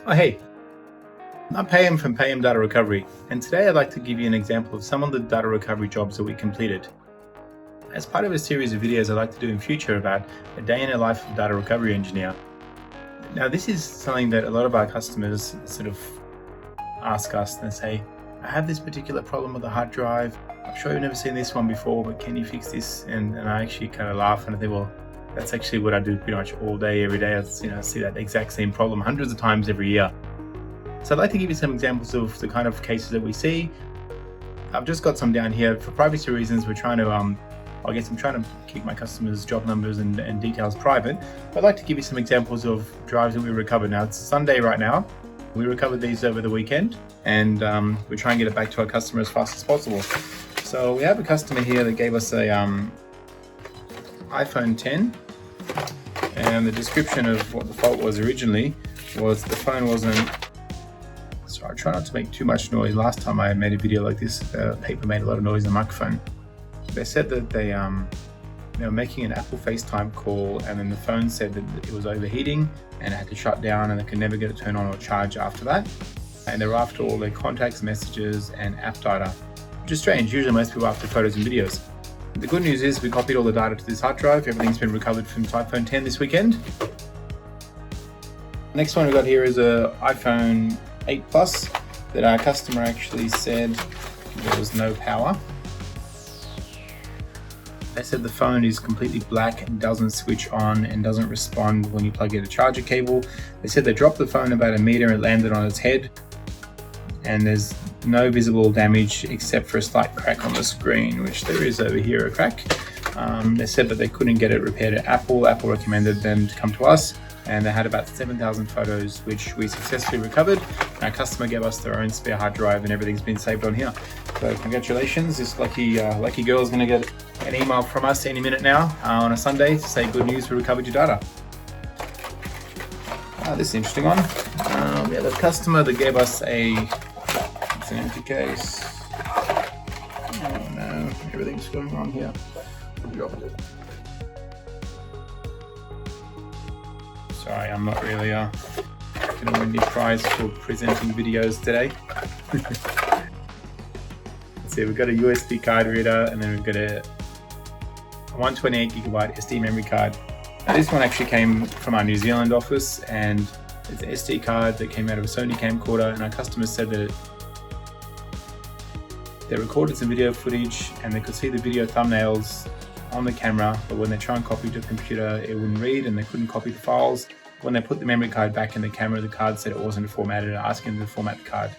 Oh hey, I'm Payam from Payam Data Recovery, and today I'd like to give you an example of some of the data recovery jobs that we completed. As part of a series of videos I'd like to do in future about a day in the life of a data recovery engineer. Now this is something that a lot of our customers sort of ask us and say, I have this particular problem with the hard drive, I'm sure you've never seen this one before, but can you fix this? And I actually kind of laugh and I think, well, that's actually what I do pretty much all day, every day. I see that exact same problem hundreds of times every year. So I'd like to give you some examples of the kind of cases that we see. I've just got some down here. For privacy reasons, we're trying to, I'm trying to keep my customers' job numbers and details private. But I'd like to give you some examples of drives that we recovered. Now, it's Sunday right now. We recovered these over the weekend, and we try and get it back to our customer as fast as possible. So we have a customer here that gave us a iPhone 10, and the description of what the fault was originally was the phone wasn't. So I try not to make too much noise. Last time I made a video like this, paper made a lot of noise in the microphone. They said that they were making an Apple FaceTime call, and then the phone said that it was overheating and it had to shut down, and they could never get it turned on or charge after that. And they were after all their contacts, messages, and app data, which is strange. Usually most people are after photos and videos. The good news is we copied all the data to this hard drive. Everything's been recovered from iPhone 10 this weekend. Next one we got here is a iPhone 8 Plus that our customer actually said there was no power. They said the phone is completely black and doesn't switch on and doesn't respond when you plug in a charger cable. They said they dropped the phone about a meter, it landed on its head, and there's no visible damage except for a slight crack on the screen, which there is over here, a crack. They said that they couldn't get it repaired at Apple. Apple recommended them to come to us, and they had about 7,000 photos, which we successfully recovered. Our customer gave us their own spare hard drive, and everything's been saved on here. So congratulations, this lucky girl is going to get an email from us any minute now on a Sunday to say good news, we recovered your data. This is an interesting one. We have a customer that gave us it's an empty case. Oh no, everything's going wrong here. I dropped it. Sorry, I'm not really going to win the prize for presenting videos today. Let's see, we've got a USB card reader, and then we've got a 128 gigabyte SD memory card. Now, this one actually came from our New Zealand office, and it's an SD card that came out of a Sony camcorder, and our customers said that they recorded some video footage and they could see the video thumbnails on the camera, but when they try and copy to the computer, it wouldn't read and they couldn't copy the files. When they put the memory card back in the camera, the card said it wasn't formatted, asking them to format the card.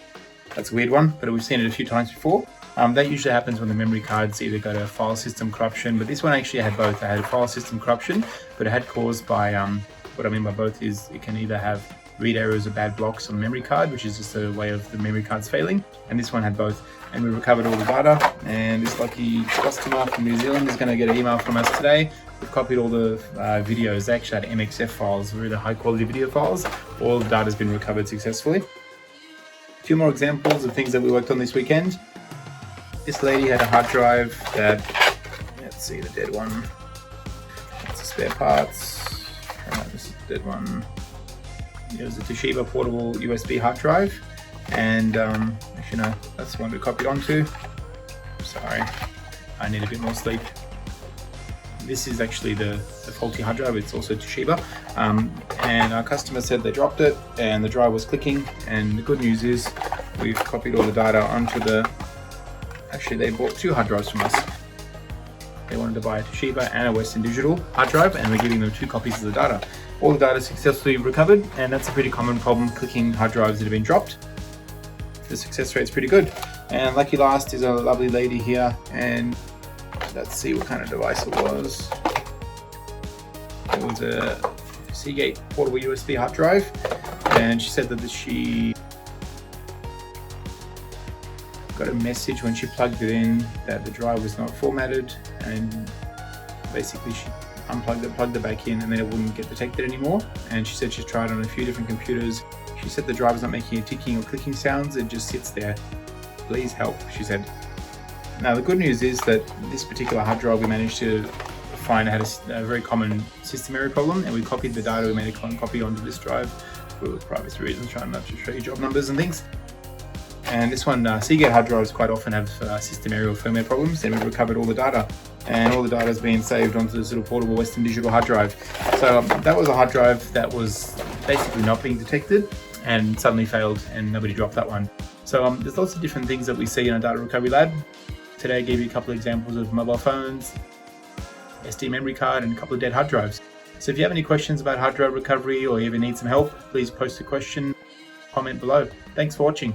That's a weird one, but we've seen it a few times before. That usually happens when the memory cards either go to file system corruption, but this one actually had both. It had file system corruption, but it had caused by, what I mean by both is it can either have read errors or bad blocks on the memory card, which is just a way of the memory cards failing, and this one had both. And we recovered all the data, and this lucky customer from New Zealand is going to get an email from us today. We've copied all the videos. They actually had MXF files, really high quality video files. All the data has been recovered successfully. Two more examples of things that we worked on this weekend. This lady had a hard drive that, let's see the dead one. That's the spare parts. This is the dead one. It was a Toshiba portable USB hard drive, and actually no, that's the one we copied onto. Sorry, I need a bit more sleep. This is actually the faulty hard drive. It's also Toshiba, and our customer said they dropped it and the drive was clicking, and the good news is we've copied all the data onto actually they bought two hard drives from us. They wanted to buy a Toshiba and a Western Digital hard drive, and we're giving them 2 copies of the data. All the data successfully recovered, and that's a pretty common problem, clicking hard drives that have been dropped. The success rate's pretty good. And lucky last is a lovely lady here, and let's see what kind of device it was. It was a Seagate portable USB hard drive, and she said that she got a message when she plugged it in that the drive was not formatted, and basically she unplugged it, plugged it back in, and then it wouldn't get detected anymore. And she said she's tried on a few different computers. She said the drive is not making any ticking or clicking sounds, it just sits there. Please help, she said. Now the good news is that this particular hard drive we managed to find had a very common system error problem, and we copied the data, we made a copy onto this drive for privacy reasons, trying not to show you job numbers and things. And this one, Seagate hard drives quite often have system error or firmware problems, and we've recovered all the data. And all the data has been saved onto this little portable Western Digital hard drive. So that was a hard drive that was basically not being detected and suddenly failed, and nobody dropped that one. So there's lots of different things that we see in a data recovery lab. Today I gave you a couple of examples of mobile phones, SD memory card, and a couple of dead hard drives. So if you have any questions about hard drive recovery or you ever need some help, please post a question, comment below. Thanks for watching.